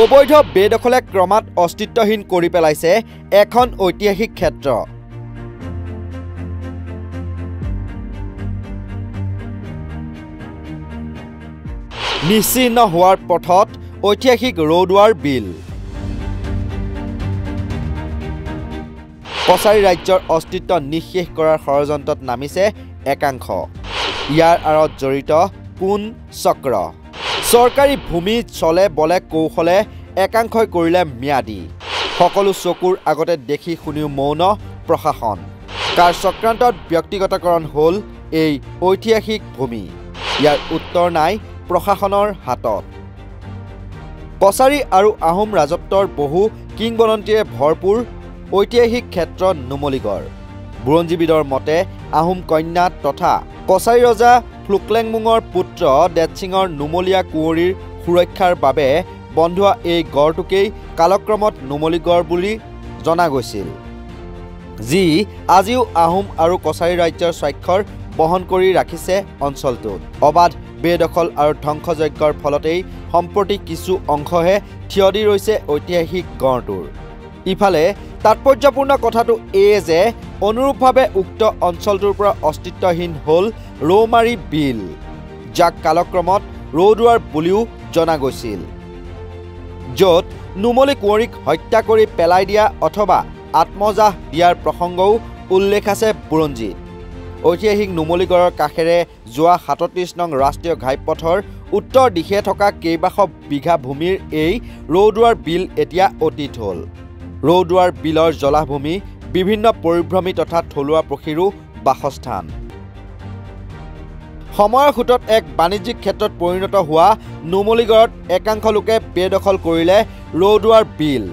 অবৈধ বেদখলে ক্ৰমাৎ অস্তিত্বহীন কৰি পেলাইছে এখন ঐতিহাসিক ক্ষেত্ৰ। নিশ্চিহ্ন হোৱাৰ পথত ঐতিহাসিক ৰৌদুৱাৰ বিল। কছাৰী ৰাজ্যৰ অস্তিত্ব নিঃশেষ কৰাৰ ষড়যন্ত্ৰত নামিছে একাংশ। ইয়াৰ আঁৰত জড়িত কোন চক্ৰ? চৰকাৰী ভূমি চলে বলে কৌশলে একাংশই কৰিলে ম্যাদী। সকলো চকুৰ আগতে দেখি শুনিও মৌন প্ৰশাসন। কাৰ চক্ৰান্তত ব্যক্তিগতকৰণ হ'ল এই ঐতিহাসিক ভূমি? ইয়াৰ উত্তৰ নাই প্ৰশাসনৰ হাতত। কছাৰী আৰু আহোম ৰাজত্বৰ বহু কিংবদন্তিৰে ভৰপূৰ ঐতিহাসিক ক্ষেত্ৰ নুমলীগড়। বুৰঞ্জীবিদৰ মতে আহোম কন্যা তথা কছাৰী ৰজা ফ্লুকলেংমুঙৰ পুত্ৰ দেতচিঙৰ নুমলীয়া কুঁৱৰীৰ সুৰক্ষাৰ বাবে বন্ধোৱা এই গড়টোকেই কালক্ৰমত নুমলীগড় বুলি জনা গৈছিল, যি আজিও আহোম আৰু কছাৰী ৰাজ্যৰ স্বাক্ষৰ বহন কৰি ৰাখিছে অঞ্চলটোত। অবাধ বেদখল আৰু ধ্বংসযজ্ঞৰ ফলতেই সম্প্ৰতি কিছু অংশহে থিয় দি ৰৈছে ঐতিহাসিক গড়টোৰ। ইফালে তাৎপৰ্যপূৰ্ণ কথাটো এয়ে যে অনুৰূপভাৱে উক্ত অঞ্চলটোৰ পৰা অস্তিত্বহীন হ'ল ৰৌমাৰী বিল, যাক কালক্ৰমত ৰৌদুৱাৰ বুলিও জনা গৈছিল, য'ত নুমলী কুঁৱৰীক হত্যা কৰি পেলাই দিয়া অথবা আত্মজাহ দিয়াৰ প্ৰসংগও উল্লেখ আছে বুৰঞ্জীত। ঐতিহাসিক নুমলীগড়ৰ কাষেৰে যোৱা ৩৭ নং ৰাষ্ট্ৰীয় ঘাইপথৰ উত্তৰ দিশে থকা কেইবাশ বিঘা ভূমিৰ এই ৰৌদুৱাৰ বিল এতিয়া অতীত হ'ল। ৰৌদুৱাৰ বিলৰ জলাভূমি বিভিন্ন পৰিভ্ৰমী তথা থলুৱা পক্ষীৰো বাসস্থান। সময়ৰ সোঁতত এক বাণিজ্যিক ক্ষেত্ৰত পৰিণত হোৱা নুমলীগড়ত একাংশ লোকে বেদখল কৰিলে ৰৌদুৱাৰ বিল।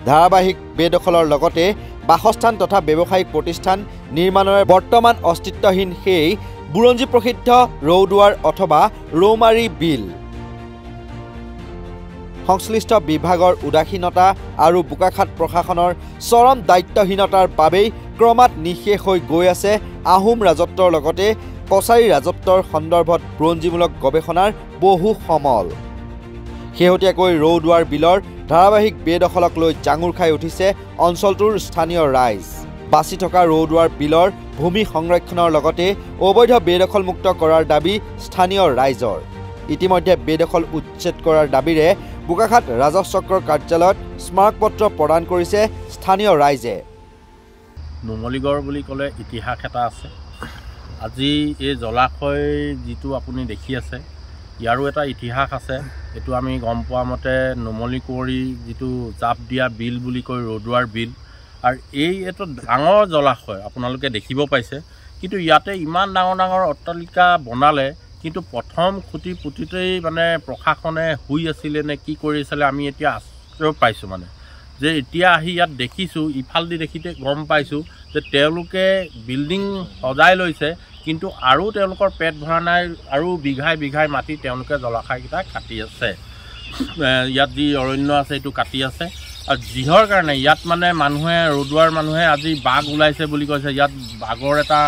ধাৰাবাহিক বেদখলৰ লগতে বাসস্থান তথা ব্যৱসায়িক প্ৰতিষ্ঠান নিৰ্মাণৰে বৰ্তমান অস্তিত্বহীন সেই বুৰঞ্জী প্ৰসিদ্ধ ৰৌদুৱাৰ অথবা ৰৌমাৰী বিল। সংশ্লিষ্ট বিভাগৰ উদাসীনতা আৰু বোকাখাত প্ৰশাসনৰ চৰম দায়িত্বহীনতাৰ বাবেই ক্ৰমাৎ নিঃশেষ হৈ গৈ আছে আহোম ৰাজত্বৰ লগতে কছাৰী ৰাজত্বৰ সন্দৰ্ভত বুৰঞ্জীমূলক গৱেষণাৰ বহু সমল। শেহতীয়াকৈ ৰৌদুৱাৰ বিলৰ ধাৰাবাহিক বেদখলক লৈ জাঙুৰ খাই উঠিছে অঞ্চলটোৰ স্থানীয় ৰাইজ। বাচি থকা ৰৌদুৱাৰ বিলৰ ভূমি সংৰক্ষণৰ লগতে অবৈধ বেদখলমুক্ত কৰাৰ দাবী স্থানীয় ৰাইজৰ। ইতিমধ্যে বেদখল উচ্ছেদ কৰাৰ দাবীৰে বোকাখাত ৰাজহ চক্ৰৰ কাৰ্যালয়ত স্মাৰকপত্ৰ প্ৰদান কৰিছে স্থানীয় ৰাইজে। নুমলীগড় বুলি ক'লে ইতিহাস এটা আছে। আজি এই জলাশয় যিটো আপুনি দেখি আছে, ইয়াৰো এটা ইতিহাস আছে। এইটো আমি গম পোৱা মতে নুমলী কুঁৱৰী যিটো জাপ দিয়া বিল বুলি কয় ৰৌদুৱাৰ বিল, আৰু এইটো ডাঙৰ জলাশয় আপোনালোকে দেখিব পাইছে। কিন্তু ইয়াতে ইমান ডাঙৰ ডাঙৰ অট্টালিকা বনালে, কিন্তু প্ৰথম খুঁটি পুতিতেই মানে প্ৰশাসনে শুই আছিলে নে কি কৰিছিলে, আমি এতিয়া আশ্চৰ্য পাইছোঁ মানে যে এতিয়া আহি ইয়াত দেখিছোঁ, ইফালদি দেখিতে গম পাইছোঁ যে তেওঁলোকে বিল্ডিং সজাই লৈছে, কিন্তু আৰু তেওঁলোকৰ পেট ভৰা নাই, আৰু বিঘাই বিঘাই মাটি তেওঁলোকে জলাশয়কেইটা কাটি আছে। ইয়াত যি অৰণ্য আছে এইটো কাটি আছে, আৰু যিহৰ কাৰণে ইয়াত মানে মানুহে ৰৌদুৱাৰ মানুহে আজি বাঘ ওলাইছে বুলি কৈছে। ইয়াত বাঘৰ এটা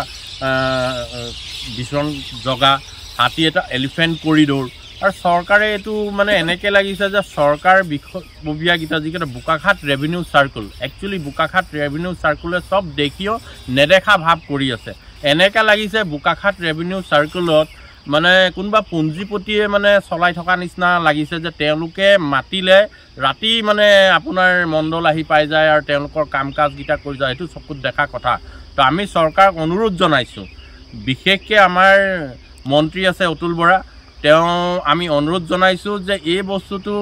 বিচৰণ জগা, হাতী এটা এলিফেণ্ট কৰিডৰ, আৰু চৰকাৰে এইটো মানে এনেকৈ লাগিছে যে চৰকাৰ বিষয়ববীয়াকেইটা যিকেইটা Bokakhat revenue circle, actually Bokakhat revenue চাৰ্কুলে চব দেখিও নেদেখা ভাৱ কৰি আছে। এনেকৈ লাগিছে বোকাখাত ৰেভিনিউ চাৰ্কুলত মানে কোনোবা পুঞ্জীপতিয়ে মানে চলাই থকা নিচিনা লাগিছে, যে তেওঁলোকে মাতিলে ৰাতি মানে আপোনাৰ মণ্ডল আহি পাই যায় আৰু তেওঁলোকৰ কাম কাজকেইটা কৰি যায়। সেইটো চকুত দেখা কথা। তো আমি চৰকাৰক অনুৰোধ জনাইছোঁ, বিশেষকৈ আমাৰ মন্ত্ৰী আছে অতুল বৰা, আমি অনুৰোধ জনাইছোঁ যে এই বস্তুটো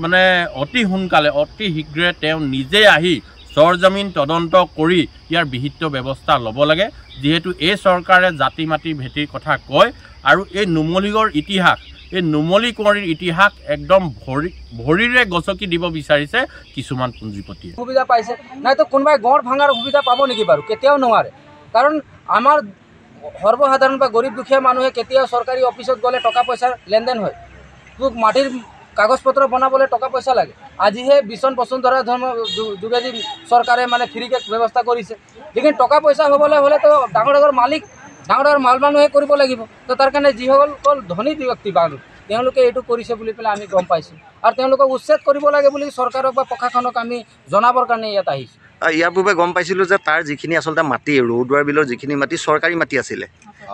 মানে অতি সোনকালে অতি শীঘ্ৰে তেওঁ নিজে আহি চৰজমিন তদন্ত কৰি ইয়াৰ বিহিত ব্যৱস্থা ল'ব লাগে। যিহেতু এই চৰকাৰে জাতি মাটি ভেটিৰ কথা কয়, আৰু এই নুমলীগড়ৰ ইতিহাস, এই নুমলী কুঁৱৰীৰ ইতিহাস একদম ভৰিৰে গছকি দিব বিচাৰিছে কিছুমান পুঞ্জীপতিয়ে। সুবিধা পাইছে নাইতো কোনোবাই গড় ভাঙাৰ সুবিধা পাব নেকি বাৰু? কেতিয়াও নোৱাৰে। কাৰণ আমাৰ সৰ্বসাধাৰণ বা গৰীব দুখীয়া মানুহে কেতিয়াও চৰকাৰী অফিচত গ'লে টকা পইচাৰ লেনদেন হয়, তোক মাটিৰ কাগজ পত্ৰ বনাবলৈ টকা পইচা লাগে। আজিহে বিচন বসুন্ধৰা যোগেদি চৰকাৰে মানে ফ্ৰীকৈ ব্যৱস্থা কৰিছে। লেকিন টকা পইচা হ'বলৈ হ'লেতো ডাঙৰ ডাঙৰ মালিক, ডাঙৰ ডাঙৰ মাল মানুহে কৰিব লাগিব। তো তাৰ কাৰণে যিসকল ধনী ব্যক্তি তেওঁলোকে এইটো কৰিছে বুলি পেলাই আমি গম পাইছোঁ আৰু তেওঁলোকক উচ্ছেদ কৰিব লাগে বুলি চৰকাৰক বা প্ৰশাসনক আমি জনাবৰ কাৰণে ইয়াত আহিছোঁ। ইয়াৰ পূৰ্বে গম পাইছিলোঁ যে তাৰ যিখিনি আচলতে মাটি ৰৌদুৱাৰ বিলৰ যিখিনি মাটি চৰকাৰী মাটি আছিলে,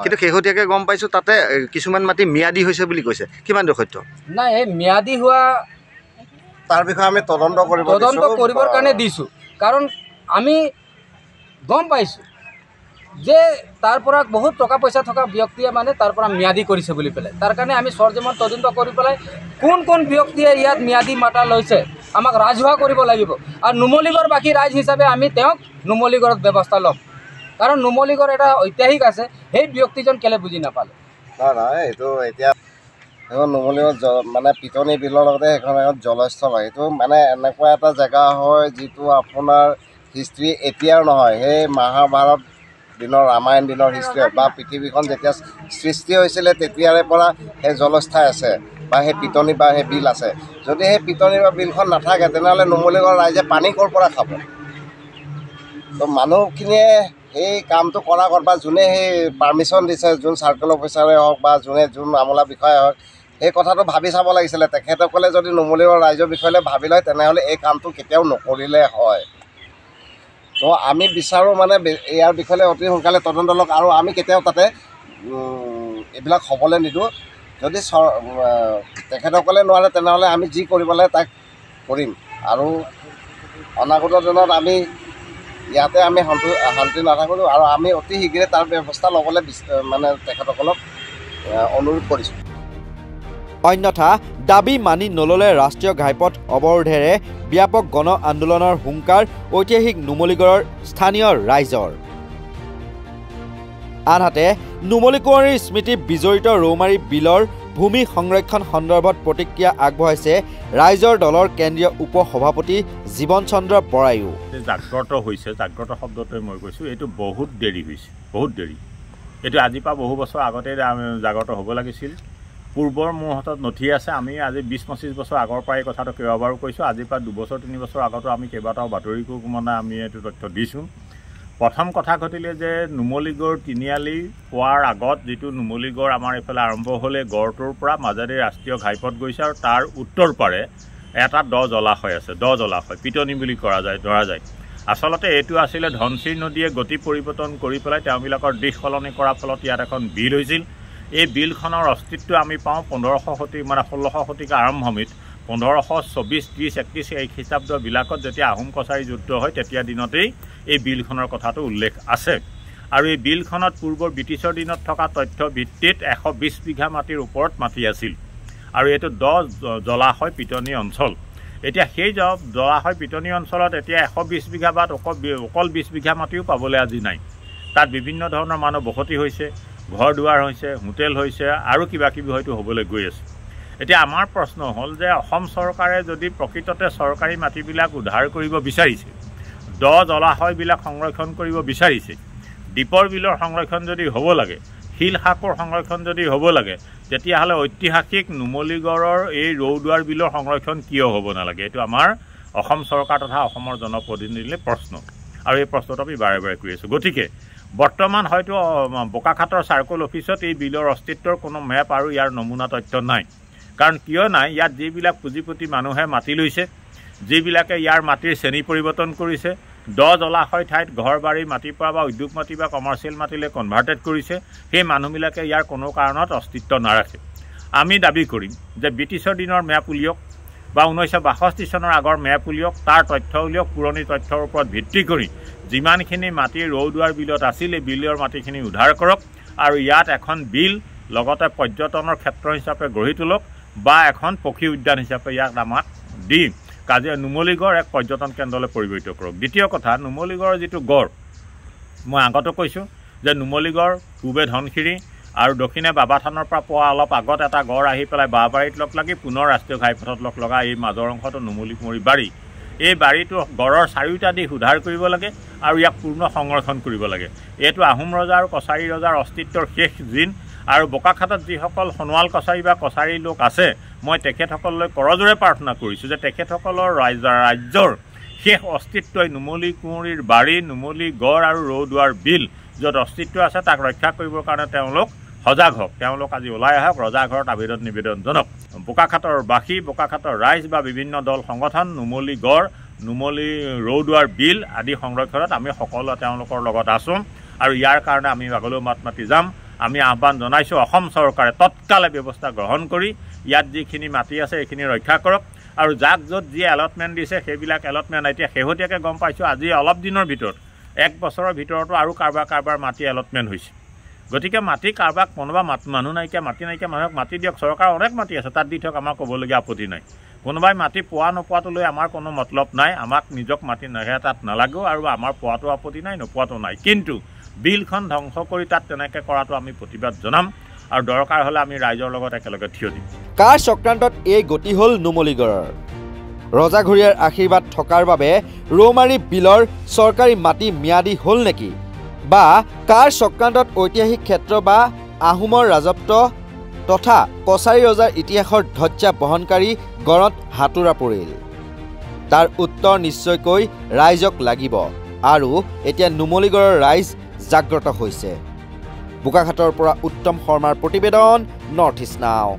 কিন্তু শেহতীয়াকৈ গম পাইছোঁ তাতে কিছুমান মাটি ম্যাদী হৈছে বুলি কৈছে। কিমান দূৰ সত্য? নাই, এই ম্যাদী হোৱা তাৰ বিষয়ে আমি তদন্ত কৰিবৰ কাৰণে দিছোঁ, কাৰণ আমি গম পাইছোঁ যে তাৰ পৰা বহুত টকা পইচা থকা ব্যক্তিয়ে মানে তাৰ পৰা ম্যাদী কৰিছে বুলি পেলাই। তাৰ কাৰণে আমি সৰজমিন তদন্ত কৰি পেলাই কোন কোন ব্যক্তিয়ে ইয়াত ম্যাদী মাটা লৈছে আমাক ৰাজহুৱা কৰিব লাগিব আৰু নুমলীগড় বাকী ৰাইজ হিচাপে আমি তেওঁক নুমলীগড়ত ব্যৱস্থা ল'ম, কাৰণ নুমলীগড় এটা ঐতিহাসিক আছে, সেই ব্যক্তিজন কেলে বুজি নাপালে। নহয়, এইটো এতিয়া সেইখন নুমলীগড় মানে পিটনি বিলৰ লগতে সেইখন এখন জলস্থল হয়। এইটো মানে এনেকুৱা এটা জেগা হয় যিটো আপোনাৰ হিষ্ট্ৰী এতিয়াৰ নহয়, সেই মহাভাৰত দিনৰ ৰামায়ণ দিনৰ হিষ্ট্ৰী বা পৃথিৱীখন যেতিয়া সৃষ্টি হৈছিলে তেতিয়াৰে পৰা সেই জলস্থাই আছে বা সেই পিটনি বা সেই বিল আছে। যদি সেই পিটনি বা বিলখন নাথাকে তেনেহ'লে নুমলীগড় ৰাইজে পানী ক'ৰ পৰা খাব? তো মানুহখিনিয়ে সেই কামটো কৰা বা যোনে সেই পাৰ্মিশ্যন দিছে, যোন চাৰ্কেল অফিচাৰে হওক বা যোন আমোলা বিষয়া হওক, সেই কথাটো ভাবি চাব লাগিছিলে। তেখেতসকলে যদি নুমলীগড় ৰাইজৰ বিষয়লৈ ভাবি লয় তেনেহ'লে এই কামটো কেতিয়াও নকৰিলে হয়। তো আমি বিচাৰোঁ মানে ইয়াৰ বিষয়ে অতি সোনকালে তদন্ত লওক আৰু আমি কেতিয়াও তাতে এইবিলাক হ'বলৈ নিদিওঁ। যদি তেখেতসকলে নোৱাৰে তেনেহ'লে আমি যি কৰিব লাগে তাক কৰিম আৰু অনাগত দিনত আমি ইয়াতে আমি শান্তি নাথাকোঁ আৰু আমি অতি শীঘ্ৰে তাৰ ব্যৱস্থা ল'বলৈ মানে তেখেতসকলক অনুৰোধ কৰিছোঁ। অন্যথা দাবী মানি নল'লে ৰাষ্ট্ৰীয় ঘাইপথ অৱৰোধেৰে ব্যাপক গণ আন্দোলনৰ হুংকাৰ ঐতিহাসিক নুমলীগড়ৰ স্থানীয় ৰাইজৰ। আনহাতে নুমলী কুঁৱৰীৰ স্মৃতি বিজড়িত ৰৌমাৰী বিলৰ ভূমি সংৰক্ষণ সন্দৰ্ভত প্ৰতিক্ৰিয়া আগবঢ়াইছে ৰাইজৰ দলৰ কেন্দ্ৰীয় উপ সভাপতি জীৱন চন্দ্ৰ বৰায়ো। জাগ্ৰত হৈছে, জাগ্ৰত শব্দটোৱে মই কৈছোঁ, এইটো বহুত দেৰি হৈছে, বহুত দেৰি। এইটো আজিৰ পৰা বহু বছৰ আগতে জাগ্ৰত হ'ব লাগিছিল। পূৰ্বৰ মোৰ হাতত নথি আছে, আমি আজি 20-25 বছৰ আগৰ পৰাই এই কথাটো কেইবাবাৰো কৈছোঁ। আজিৰ পৰা 2 বছৰ 3 বছৰ আগতো আমি কেইবাটাও বাতৰিকো মানে আমি এইটো তথ্য দিছোঁ। প্ৰথম কথা ঘটিলে যে নুমলীগড় তিনিআলি পোৱাৰ আগত যিটো নুমলীগড় আমাৰ এইফালে আৰম্ভ হ'লে গড়টোৰ পৰা মাজেদি ৰাষ্ট্ৰীয় ঘাইপথ গৈছে আৰু তাৰ উত্তৰ পাৰে এটা জলাশয় আছে, জলাশয় পিটনি বুলি ধৰা যায়। আচলতে এইটো আছিলে ধনশিৰি নদীয়ে গতি পৰিৱৰ্তন কৰি পেলাই তেওঁবিলাকৰ দিশ সলনি কৰাৰ ফলত ইয়াত এখন বিল হৈছিল। এই বিলখনৰ অস্তিত্ব আমি পাওঁ 1500 শতিকা মানে 1600 শতিকা আৰম্ভণিত 1524, 30, 31 এই খ্ৰীষ্টাব্দবিলাকত যেতিয়া আহোম কছাৰী যুদ্ধ হয় তেতিয়া দিনতেই এই বিলখনৰ কথাটো উল্লেখ আছে। আৰু এই বিলখনত পূৰ্বৰ ব্ৰিটিছৰ দিনত থকা তথ্য ভিত্তিত 120 বিঘা মাটিৰ ওপৰত মাটি আছিল আৰু এইটো জলাশয় পিটনি অঞ্চল। এতিয়া সেই জলাশয় পিটনি অঞ্চলত এতিয়া 120 বিঘা বা অকল 20 বিঘা মাটিও পাবলৈ আজি নাই। তাত বিভিন্ন ধৰণৰ মানুহ বসতি হৈছে, ঘৰ দুৱাৰ হৈছে, হোটেল হৈছে আৰু কিবা কিবি হয়তো হ'বলৈ গৈ আছে। এতিয়া আমাৰ প্ৰশ্ন হ'ল যে অসম চৰকাৰে যদি প্ৰকৃততে চৰকাৰী মাটিবিলাক উদ্ধাৰ কৰিব বিচাৰিছে, জলাশয়বিলাক সংৰক্ষণ কৰিব বিচাৰিছে, দ্বীপৰ বিলৰ সংৰক্ষণ যদি হ'ব লাগে, শিলশাকৰ সংৰক্ষণ যদি হ'ব লাগে, তেতিয়াহ'লে ঐতিহাসিক নুমলীগড়ৰ এই ৰৌদুৱাৰ বিলৰ সংৰক্ষণ কিয় হ'ব নালাগে? এইটো আমাৰ অসম চৰকাৰ তথা অসমৰ জনপ্ৰতিনিধিলৈ প্ৰশ্ন আৰু এই প্ৰশ্নটো আমি বাৰে বাৰে কৰি আছোঁ। গতিকে বৰ্তমান হয়তো বোকাখাটৰ চাৰ্কল অফিচত এই বিলৰ অস্তিত্বৰ কোনো মেপ আৰু ইয়াৰ নমুনা তথ্য নাই। কাৰণ কিয় নাই? ইয়াত যিবিলাক পুঁজিপতি মানুহে মাটি লৈছে, যিবিলাকে ইয়াৰ মাটিৰ শ্ৰেণী পৰিৱৰ্তন কৰিছে, জলাশয় ঠাইত ঘৰ বাৰী মাটিৰ পৰা বা উদ্যোগ মাটি বা কমাৰ্চিয়েল মাটিলৈ কনভাৰ্টেড কৰিছে, সেই মানুহবিলাকে ইয়াৰ কোনো কাৰণত অস্তিত্ব নাৰাখে। আমি দাবী কৰিম যে ব্ৰিটিছৰ দিনৰ মেপ উলিয়াওক বা 1962 চনৰ আগৰ মেপ উলিয়াওক, তাৰ তথ্য উলিয়াওক, পুৰণি তথ্যৰ ওপৰত ভিত্তি কৰি যিমানখিনি মাটি ৰৌদুৱাৰ বিলত আছিল এই বিলৰ মাটিখিনি উদ্ধাৰ কৰক আৰু ইয়াত এখন বিল লগতে পৰ্যটনৰ ক্ষেত্ৰ হিচাপে গঢ়ি তোলক বা এখন পক্ষী উদ্যান হিচাপে ইয়াক আমাক দি কাজিয়া নুমলীগড় এক পৰ্যটন কেন্দ্ৰলৈ পৰিৱৰ্তিত কৰক। দ্বিতীয় কথা, নুমলীগড়ৰ যিটো গড়, মই আগতে কৈছোঁ যে নুমলীগড় পূবে ধনশিৰি আৰু দক্ষিণে বাবাথানৰ পৰা পোৱা অলপ আগত এটা গড় আহি পেলাই বাঁহবাৰীত লগ লাগি পুনৰ ৰাষ্ট্ৰীয় ঘাইপথত লগ লগা এই মাজৰ অংশটো নুমলী কুঁৱৰী বাৰী। এই বাৰীটো গড়ৰ চাৰিওটা দিশ উদ্ধাৰ কৰিব লাগে আৰু ইয়াক পূৰ্ণ সংৰক্ষণ কৰিব লাগে। এইটো আহোম ৰজা আৰু কছাৰী ৰজাৰ অস্তিত্বৰ শেষ দিন আৰু বোকাখাটত যিসকল সোণোৱাল কছাৰী বা কছাৰী লোক আছে, মই তেখেতসকললৈ কৰজোৰে প্ৰাৰ্থনা কৰিছোঁ যে তেখেতসকলৰ ৰাজ্যৰ শেষ অস্তিত্বই নুমলী কুঁৱৰীৰ বাৰী, নুমলী গড় আৰু ৰৌদুৱাৰ বিল য'ত অস্তিত্ব আছে তাক ৰক্ষা কৰিবৰ কাৰণে তেওঁলোক সজাগ হওক, তেওঁলোক আজি ওলাই আহক, ৰজাঘৰত আবেদন নিবেদন জনাওক। বোকাখাটৰ বাসী, বোকাখাটৰ ৰাইজ বা বিভিন্ন দল সংগঠন, নুমলী গড়, নুমলী ৰৌদুৱাৰ বিল আদি সংৰক্ষণত আমি সকলোৱে তেওঁলোকৰ লগত আছোঁ আৰু ইয়াৰ কাৰণে আমি আগলৈও মাত মাতি যাম। আমি আহ্বান জনাইছোঁ অসম চৰকাৰে তৎকালে ব্যৱস্থা গ্ৰহণ কৰি ইয়াত যিখিনি মাটি আছে এইখিনি ৰক্ষা কৰক আৰু যাক য'ত যি এলটমেণ্ট দিছে সেইবিলাক এলটমেণ্ট এতিয়া শেহতীয়াকৈ গম পাইছোঁ আজি অলপ দিনৰ ভিতৰত 1 বছৰৰ ভিতৰতো আৰু কাৰোবাৰ মাটি এলটমেণ্ট হৈছে। গতিকে মাটি কাৰোবাক কোনোবা মানুহ নাইকিয়া মাটি নাইকিয়া মানুহক মাটি দিয়ক, চৰকাৰ অনেক মাটি আছে তাত দি থওক, আমাৰ ক'বলগীয়া আপত্তি নাই। কোনোবাই মাটি পোৱা নোপোৱাটো লৈ আমাৰ কোনো মতলব নাই, আমাক নিজক মাটি নাহে তাত নালাগেও আৰু আমাৰ পোৱাটো আপত্তি নাই, নোপোৱাটো নাই। কিন্তু বিলখন ধ্বংস কৰি তাত তেনেকৈ কৰাটো আমি প্ৰতিবাদ জনাম আৰু দৰকাৰ হ'লে আমি ৰাইজৰ লগত একেলগে থিয় দিম। কাৰ চক্ৰান্তত এই গতি হ'ল নুমলীগড়ৰ? ৰজাঘৰীয়াৰ আশীৰ্বাদ থকাৰ বাবে ৰৌমাৰী বিলৰ চৰকাৰী মাটি ম্যাদী হ'ল নেকি? বা কাৰ চক্ৰান্তত ঐতিহাসিক ক্ষেত্ৰ বা আহোমৰ ৰাজত্ব তথা কছাৰী ৰজাৰ ইতিহাসৰ ধ্বজা বহনকাৰী গড়ত হাতোৰা পৰিল? তাৰ উত্তৰ নিশ্চয়কৈ ৰাইজক লাগিব আৰু এতিয়া নুমলীগড়ৰ ৰাইজ জাগ্ৰত হৈছে। বোকাখাটৰ পৰা উত্তম শৰ্মাৰ প্ৰতিবেদন, নৰ্থ ইষ্ট নাও।